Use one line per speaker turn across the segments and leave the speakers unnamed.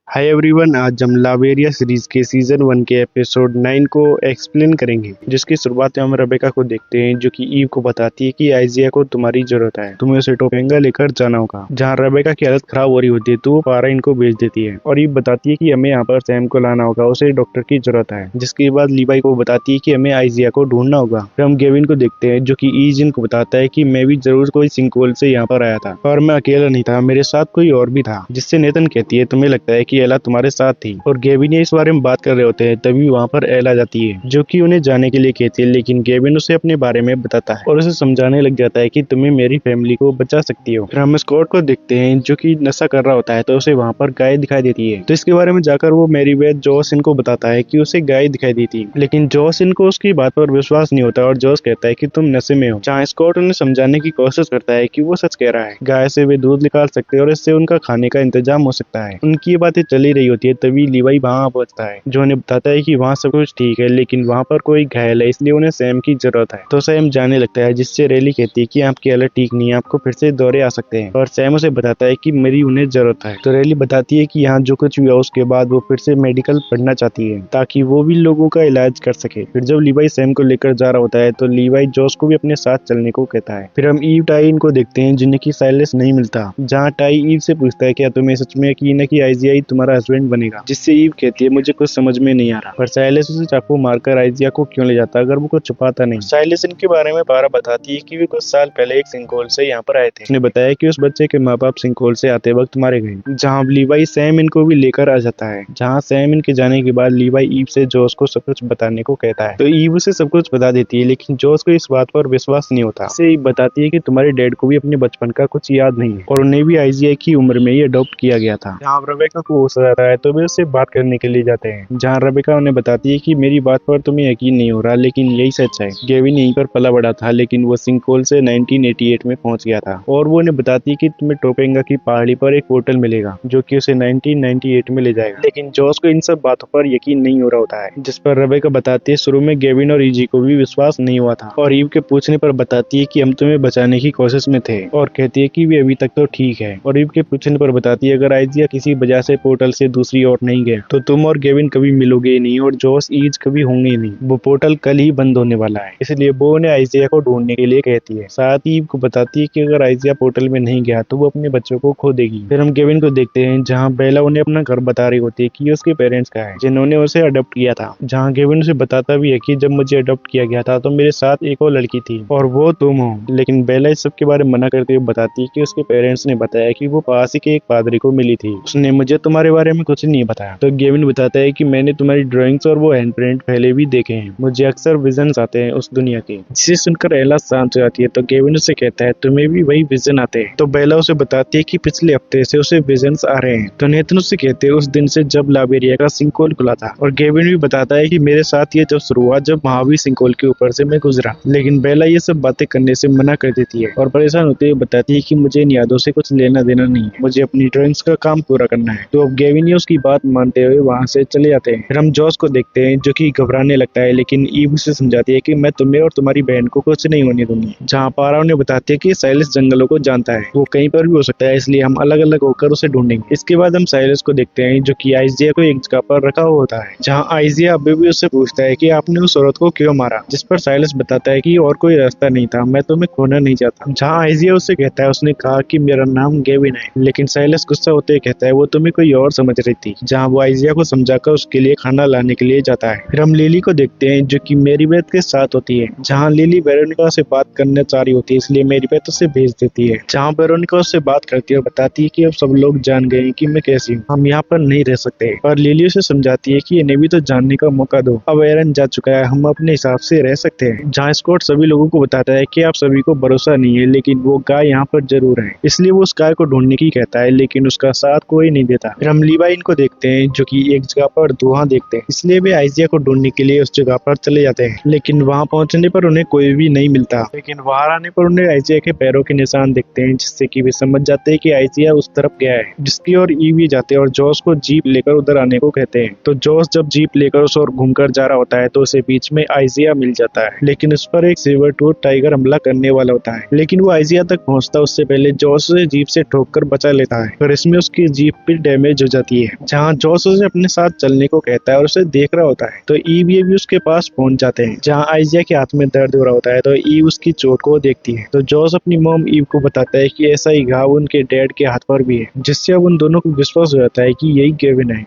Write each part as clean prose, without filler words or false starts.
Hi everyone, आज हम लावेरिया series के सीजन 1 के एपिसोड 9 को एक्सप्लेन करेंगे, जिसकी शुरुआत में हम रेबेका को देखते हैं जो कि ईव को बताती है कि आइजिया को तुम्हारी जरूरत है, तुम्हें उसे टोपेंगा लेकर जाना होगा। जहां रेबेका की हालत खराब हो रही होती है तो वो पारा इनको भेज देती है और ईव बताती है कि हमें यहाँ पर सैम को लाना होगा, उसे डॉक्टर की जरूरत है। जिसके बाद लीवाई को बताती है कि हमें आइजिया को ढूंढना होगा। फिर हम गेविन को देखते हैं जो कि ईजिन को बताता है कि मैं भी जरूर कोई सिंकहोल से यहाँ पर आया था और मैं अकेला नहीं था, मेरे साथ कोई और भी था। जिससे नेथन कहती है तुम्हें लगता है कि एला तुम्हारे साथ थी और गेविन इस बारे में बात कर रहे होते हैं तभी वहाँ पर एला जाती है जो कि उन्हें जाने के लिए कहती है, लेकिन गेविन उसे अपने बारे में बताता है और उसे समझाने लग जाता है कि तुम्हें मेरी फैमिली को बचा सकती हो। फिर हम स्कॉट को देखते हैं जो कि नशा कर रहा होता है तो उसे वहाँ पर गाय दिखाई देती है। तो इसके बारे में जाकर वो मेरीबेथ जोसिन को बताता है कि उसे गाय दिखाई दी थी, लेकिन जोसिन को उसकी बात पर विश्वास नहीं होता और जोस कहता है कि तुम नशे में हो। जहाँ स्कॉट उन्हें समझाने की कोशिश करता है कि वो सच कह रहा है, गाय से वे दूध निकाल सकते हैं और इससे उनका खाने का इंतजाम हो सकता है। उनकी ये बातें चली रही होती है तभी लीवाई वहाँ पहुंचता है जो उन्हें बताता है कि वहाँ सब कुछ ठीक है, लेकिन वहाँ पर कोई घायल है इसलिए उन्हें सैम की जरूरत है। तो सैम जाने लगता है जिससे रेली कहती है कि आपकी हालत ठीक नहीं है, आपको फिर से दौरे आ सकते हैं और सैम उसे बताता है कि मेरी उन्हें जरूरत है। तो रेली बताती है कि यहाँ जो कुछ हुआ उसके बाद वो फिर से मेडिकल पढ़ना चाहती है ताकि वो भी लोगों का इलाज कर सके। फिर जब लीवाई सैम को लेकर जा रहा होता है तो लीवाई जोस को भी अपने साथ चलने को कहता है। फिर हम ईव टाई इनको देखते हैं जिन्हें की साइलेंस नहीं मिलता। जहाँ टाई ईव से पूछता है क्या तुम्हें सच में यकीन है कि आइजिया तुम्हारा हस्बैंड बनेगा, जिससे ईव कहती है मुझे कुछ समझ में नहीं आ रहा। पर साइलेंस उसे चाकू मारकर आइजिया को क्यों ले जाता अगर वो कुछ छुपाता नहीं। साइलेंस इनके बारे में पारा बताती है कि वे कुछ साल पहले एक सिंकहोल से यहाँ पर आए थे। उसने बताया कि उस बच्चे के माँ बाप सिंकहोल से आते वक्त मारे गए। जहाँ लीवाई सैम इनको भी लेकर आ जाता है। जहाँ सैम इनके जाने के बाद लीवाई ईव से जोस को सब कुछ बताने को कहता है तो ईव उसे सब कुछ बता देती है, लेकिन जोस को इस बात पर विश्वास नहीं होता। इसे ईव बताती है कि तुम्हारे डैड को भी अपने बचपन का कुछ याद नहीं है और उन्हें भी आइजिया की उम्र में ही अडॉप्ट किया गया था। जहाँ रेबेका को होश आ जाता है तो वे उससे बात करने के लिए जाते हैं। जहाँ रेबेका उन्हें बताती है कि मेरी बात पर तुम्हें यकीन नहीं हो रहा, लेकिन यही सच है। गेविन यहीं पर पला बड़ा था, लेकिन वो सिंकहोल से 1988 में पहुंच गया था और वो उन्हें बताती है कि तुम्हें टोपेंगा की पहाड़ी पर एक होटल मिलेगा जो कि उसे 1998 में ले जाएगा। लेकिन जॉस को इन सब बातों पर यकीन नहीं हो रहा होता है, जिस पर रेबेका बताती है शुरू में गेविन और ईजी को भी विश्वास नहीं हुआ था और ईव के पूछने पर बताती है कि हम तुम्हें बचाने की कोशिश में थे और कहती है कि वे अभी तक तो ठीक है। और ईव के पूछने पर बताती है अगर आइजिया किसी वजह से पोर्टल से दूसरी ओर नहीं गया तो तुम और गेविन कभी मिलोगे नहीं और जोस ईज कभी होंगे नहीं। वो पोर्टल कल ही बंद होने वाला है, इसलिए वो उन्हें आइजिया को ढूंढने के लिए कहती है। साथ ही ईव को बताती है कि अगर आइजिया पोर्टल में नहीं गया तो वो अपने बच्चों को खो देगी। फिर हम गेविन को देखते हैं जहाँ बेला उन्हें अपना घर बता रही होती है कि उसके पेरेंट्स का है जिन्होंने उसे अडॉप्ट किया था। जहाँ गेविन उसे बताता भी है कि जब मुझे अडॉप्ट किया गया था तो मेरे साथ एक और लड़की थी और वो तुम हो, लेकिन बेला इस सब के बारे में मना करते हुए बताती है कि उसके पेरेंट्स ने बताया कि वो पास ही के एक पादरी को मिली थी, उसने मुझे तुम्हारे बारे में कुछ नहीं बताया। तो गेविन बताता है कि मैंने तुम्हारी ड्राइंग्स और वो हैंड प्रिंट पहले भी देखे हैं, मुझे अक्सर विजन्स आते हैं उस दुनिया के। जिसे सुनकर एला शांत हो जाती है तो गेविन उसे कहता है तुम्हें भी वही विजन आते हैं। तो बेला उसे बताती है कि पिछले हफ्ते से उसे विजन्स आ रहे हैं। तो नेथन उससे कहते हैं उस दिन से जब लावेरिया का सिंकहोल खुला था। और गेविन भी बताता है कि मेरे साथ ये जब शुरू हुआ जब महावीर सिंकहोल के ऊपर से मैं गुजरा, लेकिन बेला ये सब बातें करने से मना कर देती है और परेशान होते हुए बताती है कि मुझे इन यादों से कुछ लेना देना नहीं है, मुझे अपनी ड्राइंग्स का काम पूरा करना है। तो अब गेविन उसकी बात मानते हुए वहाँ से चले जाते हैं। फिर हम जॉस को देखते हैं जो कि घबराने लगता है, लेकिन ईव उसे समझाती है कि मैं तुम्हें और तुम्हारी बहन को कुछ नहीं होने दूंगी। जहाँ पारा उन्हें बताती है कि साइलेंस जंगलों को जानता है, वो कहीं पर भी हो सकता है, इसलिए हम अलग अलग होकर उसे ढूंढेंगे। इसके बाद हम साइलेंस को देखते हैं जो कि आइजिया को एक जगह पर रखा हुआ होता है। जहाँ आइजिया अभी भी उससे पूछता है कि आपने उस औरत को क्यों मारा, जिस पर साइलेंस बताता है कि और कोई रास्ता नहीं था, मैं तुम्हें खोना नहीं चाहता। जहाँ आइजिया उससे कहता है उसने कहा कि मेरा नाम गेविन है, लेकिन साइलेंस गुस्सा होते हुए कहता है वो तुम्हें कोई और समझ रही थी। जहाँ वो आइजिया को समझाकर उसके लिए खाना लाने के लिए जाता है। फिर हम लिली को देखते हैं जो कि मेरीबेथ के साथ होती है। जहाँ लिली वेरोनिका से बात करना चाह रही होती है, इसलिए मेरीबेथ उसे भेज देती है। जहाँ वेरोनिका उससे बात करती है और बताती है कि अब सब लोग जान गए हैं कि मैं कैसी हूँ, हम यहाँ पर नहीं रह सकते। और लिली उसे समझाती है कि इन्हें भी तो जानने का मौका दो, अब एरन जा चुका है, हम अपने हिसाब से रह सकते हैं। जहाँ स्कॉट सभी लोगों को बताता है कि आप सभी को भरोसा नहीं है, लेकिन वो गाय यहाँ पर जरूर है, इसलिए वो उस गाय को ढूंढने की कहता है, लेकिन उसका साथ कोई नहीं देता। फिर हम लीवाई इनको देखते हैं जो कि एक जगह पर धुआं देखते हैं, इसलिए वे आइजिया को ढूंढने के लिए उस जगह पर चले जाते हैं। लेकिन वहां पहुंचने पर उन्हें कोई भी नहीं मिलता, लेकिन वहां आने पर उन्हें आइजिया के पैरों के निशान दिखते हैं, जिससे कि वे समझ जाते हैं कि आइजिया उस तरफ गया है, जिसकी ओर ईवी जाते हैं और जॉस को जीप लेकर उधर आने को कहते हैं। तो जॉस जब जीप लेकर उस ओर घूमकर जा रहा होता है तो उसे बीच में आइजिया मिल जाता है, लेकिन उस पर एक सेबर टूथ टाइगर हमला करने वाला होता है, लेकिन वो आइजिया तक पहुंचता उससे पहले जॉस उसे जीप से ठोक कर बचा लेता है। पर इसमें उसकी जीप पे डैमेज तेज हो जाती है, जहाँ जॉस उसे अपने साथ चलने को कहता है और उसे देख रहा होता है। तो ईव ये भी उसके पास पहुंच जाते हैं, जहाँ आइजिया के हाथ में दर्द हो रहा होता है। तो ईव उसकी चोट को देखती है, तो जॉस अपनी मॉम ईव को बताता है कि ऐसा ही घाव उनके डैड के हाथ पर भी है, जिससे अब उन दोनों को विश्वास हो जाता है कि यही केविन है।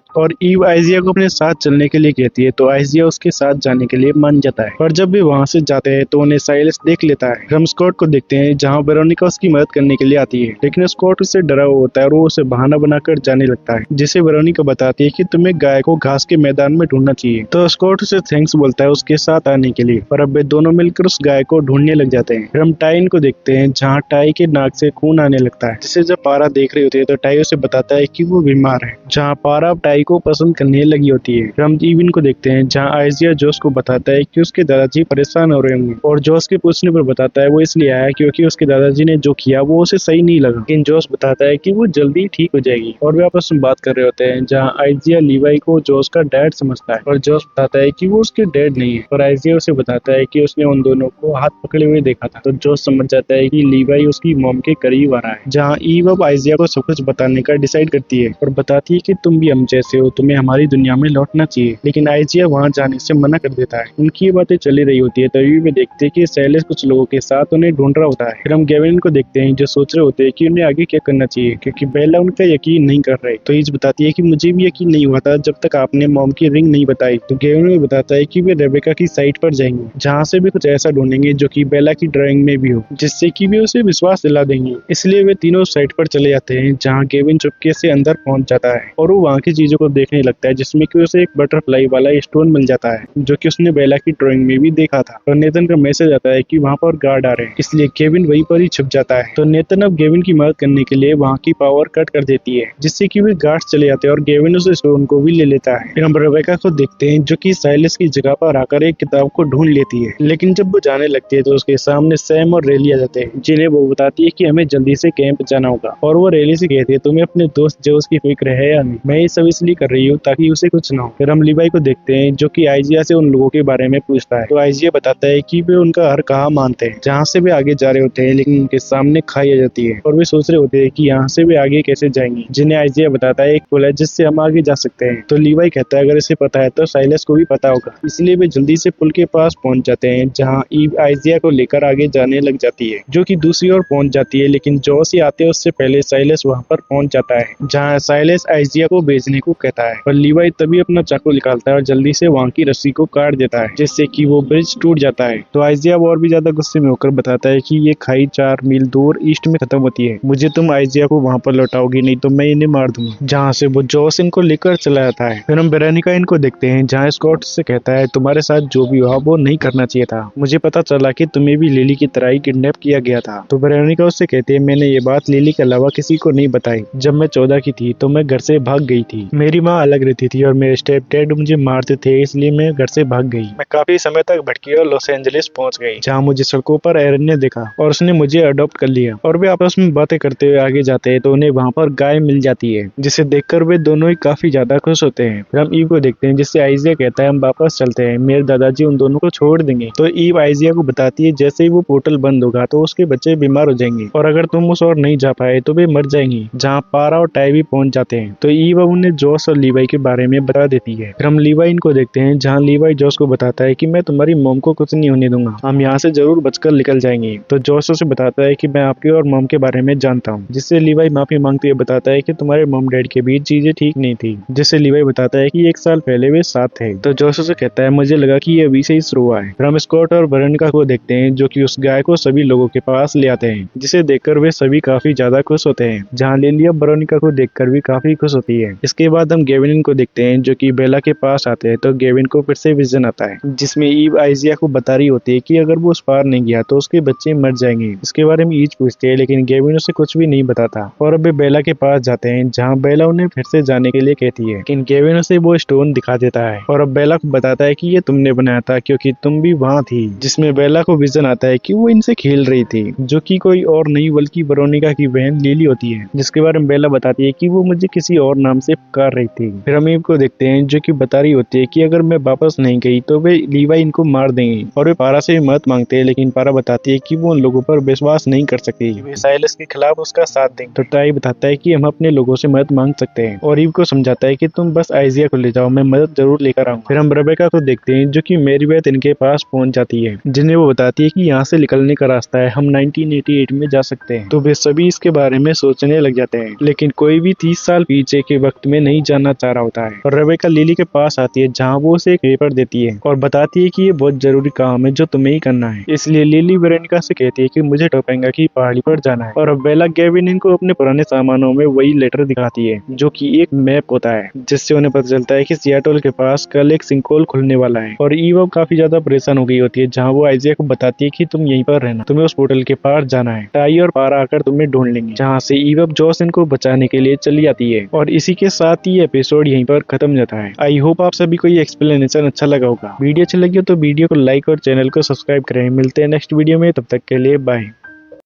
और ईव आइजिया को अपने साथ चलने के लिए कहती है, तो आइजिया उसके साथ जाने के लिए मान जाता है। पर जब वे वहां से जाते हैं तो उन्हें साइलस देख लेता है। हम स्कॉट को देखते हैं, जहां वेरोनिका उसकी मदद करने के लिए आती है, लेकिन स्कॉट उससे डरा हुआ होता है और वो उसे बहाना बनाकर जाने लगता है, जिसे वेरोनिका बताती है कि तुम्हें गाय को घास के मैदान में ढूंढना चाहिए। तो स्कॉट उसे थैंक्स बोलता है उसके साथ आने के लिए, और अब वे दोनों मिलकर उस गाय को ढूंढने लग जाते हैं। फिर हम टाइन को देखते हैं, जहाँ टाई के नाक से खून आने लगता है, जिसे जब पारा देख रही होती है तो टाई उसे बताता है कि वो बीमार है, जहाँ पारा टाई को पसंद करने लगी होती है। हम ईवन को देखते हैं, जहाँ आइजिया जोस को बताता है कि उसके दादाजी परेशान हो रहे होंगे, और जोस के पूछने पर बताता है वो इसलिए आया क्योंकि उसके दादाजी ने जो किया वो उसे सही नहीं लगा। लेकिन जोस बताता है कि वो जल्दी ठीक हो जाएगी, और वे आपस में बात कर रहे होते हैं, जहाँ आइजिया लीवाई को जोस का डैड समझता है, और जोस बताता है कि वो उसके डैड नहीं है, और आइजिया उसे बताता है कि उसने उन दोनों को हाथ पकड़े हुए देखा था। तो जोस समझ जाता है कि लीवाई उसकी मॉम के करीब आ रहा है, जहाँ ईव अब आइजिया को सब कुछ बताने का डिसाइड करती है, और बताती है कि तुम भी हम जैसे हो, तुम्हें हमारी दुनिया में लौटना चाहिए। लेकिन आइजिया वहां जाने से मना कर देता है। उनकी ये बातें चली रही होती है, तभी वे देखते हैं कि साइलस कुछ लोगों के साथ उन्हें ढूंढ रहा होता है। फिर हम गेविन को देखते हैं, जो सोच रहे होते हैं कि उन्हें आगे क्या करना चाहिए, क्योंकि बेला उनका यकीन नहीं कर रहे। तो ईज बताती है कि मुझे भी यकीन नहीं हुआ था जब तक आपने मॉम की रिंग नहीं बताई। तो गेविन भी बताता है कि वे रेबेका की साइट पर जाएंगे, जहाँ से भी कुछ ऐसा ढूंढेंगे जो कि बेला की ड्राइंग में भी हो, जिससे कि वे उसे विश्वास दिला देंगे। इसलिए वे तीनों साइट पर चले जाते हैं, जहाँ गेविन चुपके से अंदर पहुंच जाता है, और वो वहाँ की चीजों को देखने लगता है, जिसमें कि उसे एक बटरफ्लाई वाला स्टोन मिल जाता है, जो कि उसने बेला की ड्राइंग में भी देखा था। और नेथन का मैसेज आता है कि वहाँ पर गार्ड आ रहे हैं, इसलिए केविन वहीं पर ही छुप जाता है। तो नेथन अब गेविन की मदद करने के लिए वहाँ की पावर कट कर देती है, जिससे कि वे गार्ड्स चले जाते हैं, और गेविन उस स्टोन को भी ले लेता है। फिर हम रेबेका को देखते हैं, जो कि साइलस की जगह पर आकर एक किताब को ढूंढ लेती है। लेकिन जब वो जाने लगती है तो उसके सामने सैम और रेली आ जाते हैं, जिन्हें वो बताती है कि हमें जल्दी से कैंप जाना होगा। और वो रेली से कहती है, तुम्हें अपने दोस्त जोस की फिक्र है या नहीं? मैं ये सब इसलिए कर रही हूँ ताकि उसे कुछ ना हो। फिर हम लीवाई को देखते हैं, जो कि आइजिया से उन लोगों के बारे में पूछता है। तो आइजिया बताता है कि वे उनका हर कहा मानते हैं, जहाँ से वे आगे जा रहे होते हैं, लेकिन उनके सामने खाई आ जाती है, और वे सोच रहे होते हैं कि यहाँ से वे आगे कैसे जाएंगे। जिन्हें आइजिया बताता है एक पुल है जिससे हम आगे जा सकते हैं। तो लीवाई कहता है अगर इसे पता है तो साइलस को भी पता होगा, इसलिए वे जल्दी से पुल के पास पहुंच जाते हैं, जहाँ ईव आइजिया को लेकर आगे जाने लग जाती है, जो कि दूसरी ओर पहुंच जाती है। लेकिन जोस ही आते उससे पहले साइलस वहाँ पर पहुंच जाता है, जहाँ साइलस आइजिया को भेजने को कहता है, और लीवाई तभी अपना चाकू निकालता है और जल्दी से वहाँ की रस्सी को काट देता है, जिससे कि वो ब्रिज टूट जाता है। तो आइजिया और भी ज्यादा गुस्से में होकर बताता है कि ये खाई 4 मील दूर ईस्ट में खत्म होती है, मुझे तुम आइजिया को वहाँ पर लौटाओगी, नहीं तो मैं इन्हें मार दूंगा। जहाँ से वो जोस इनको लेकर चला जाता है। फिर हम वेरोनिका इनको देखते हैं, जहाँ स्कॉट से कहता है तुम्हारे साथ जो भी हुआ वो नहीं करना चाहिए था, मुझे पता चला कि तुम्हें भी लिली की तरह ही किडनैप किया गया था। तो वेरोनिका उससे कहती है मैंने ये बात लिली के अलावा किसी को नहीं बताई। जब मैं 14 की थी तो मैं घर से भाग गई थी, मेरी माँ अलग रहती थी और मेरे स्टेप डैड मुझे मारते थे, इसलिए मैं घर से भाग गई। मैं काफी समय तक भटकी और लॉस एंजलिस पहुंच गई, जहाँ मुझे सड़कों पर एरन ने देखा और उसने मुझे अडॉप्ट कर लिया। और वे आपस में बातें करते हुए आगे जाते हैं तो उन्हें वहाँ पर गाय मिल जाती है, जिसे देखकर वे दोनों ही काफी ज्यादा खुश होते हैं। फिर हम ईव को देखते हैं, जिससे आइजिया कहता है हम वापस चलते हैं, मेरे दादाजी उन दोनों को छोड़ देंगे। तो ईव आइजिया को बताती है जैसे ही वो पोर्टल बंद होगा तो उसके बच्चे बीमार हो जाएंगे, और अगर तुम उस ओर नहीं जा पाए तो वे मर जाएंगी। जहाँ पारा और टाई भी पहुंच जाते हैं, तो ईव अब उन्हें जोस और लीवाई के बारे में बता देती है। फिर हम लीवाई को देखते हैं, जहाँ लीवाई जोस को बताता है कि मैं तुम्हारी मॉम को कुछ नहीं होने दूंगा, हम यहाँ से जरूर बचकर निकल जाएंगे। तो जोस उसे बताता है कि मैं आपके और मॉम के बारे में जानता हूँ, जिससे लीवाई माफी मांगते हुए बताता है कि तुम्हारे मॉम डैड के बीच चीजें ठीक नहीं थी, जिससे लीवाई बताता है कि 1 साल पहले वे साथ थे। तो जोस उसे कहता है मुझे लगा कि ये अभी से ही शुरू हुआ है। फिर हम स्कॉट और वेरोनिका को देखते हैं, जो कि उस गाय को सभी लोगों के पास ले आते हैं, जिसे देखकर वे सभी काफी ज्यादा खुश होते हैं। जहाँ लिली अब वेरोनिका को देखकर भी काफी खुश होती है। इसके बाद हम गेविन को देखते हैं, जो कि बेला के पास आते हैं। तो गेविन को फिर से विजन आता है, जिसमें ईव आइजिया को बता रही होती है कि अगर वो उस पार नहीं गया तो उसके बच्चे मर जाएंगे। इसके बारे में ईज पूछते हैं, लेकिन गेविन उसे कुछ भी नहीं बताता, और अब वे बेला के पास जाते हैं, जहाँ बेला उन्हें फिर से जाने के लिए कहती है। लेकिन गेविन उसे वो स्टोन दिखा देता है, और अब बेला को बताता है कि ये तुमने बनाया था क्योंकि तुम भी वहाँ थी। जिसमें बेला को विजन आता है कि वो इनसे खेल रही थी, जो कि कोई और नहीं बल्कि वेरोनिका की बहन लिली होती है। जिसके बारे में बेला बताती है कि वो मुझे किसी और नाम से पुकार रही थी। फिर हम ईव को देखते हैं जो कि बता रही होती है कि अगर मैं वापस नहीं गई तो वे लीवाई इनको मार देंगे और वे पारा से मदद मांगते हैं, लेकिन पारा बताती है कि वो उन लोगों पर विश्वास नहीं कर सकती, वे साइलस के खिलाफ उसका साथ देंगे। तो टाई बताता है कि हम अपने लोगों से मदद मांग सकते हैं और ईव को समझाता है कि तुम बस आइजिया को ले जाओ, मैं मदद जरूर लेकर आऊंगा। फिर हम रेबेका को देखते हैं जो कि मेरीबेथ इनके पास पहुंच जाती है, जिन्हें वो बताती है कि यहाँ से निकलने का रास्ता है, हम 1988 में जा सकते हैं। तो वे सभी इसके बारे में सोचने लग जाते हैं, लेकिन कोई भी 30 साल पीछे के वक्त में नहीं जाना चाह रहा होता है। और रेबेका लिली के पास आती है जहाँ वो उसे एक पेपर देती है और बताती है कि ये बहुत जरूरी काम है जो तुम्हें ही करना है। इसलिए लिली वेरोनिका से कहती है कि मुझे टोपेंगा की पहाड़ी पर जाना है। और अब बेला गेविन इनको अपने पुराने सामानों में वही लेटर दिखाती है जो कि एक मैप होता है, जिससे उन्हें पता चलता है कि सियाटल के पास कल एक सिंकहोल खुलने वाला है। और ईव काफी ज्यादा परेशान हो गई होती है, जहाँ वो आइजिया को बताती है कि तुम यहीं पर रहना, तुम्हें उस पोर्टल के पार जाना है, टाई और पारा आकर तुम्हें ढूंढ लेंगे। जहाँ से ईव जोस इनको बचाने के लिए चली आती है। और इसी के साथ ही एपिसोड यहीं पर खत्म जाता है। आई होप आप सभी को ये एक्सप्लेनेशन अच्छा लगा होगा। वीडियो अच्छी लगी हो तो वीडियो को लाइक और चैनल को सब्सक्राइब करें। मिलते हैं नेक्स्ट वीडियो में, तब तक के लिए बाय।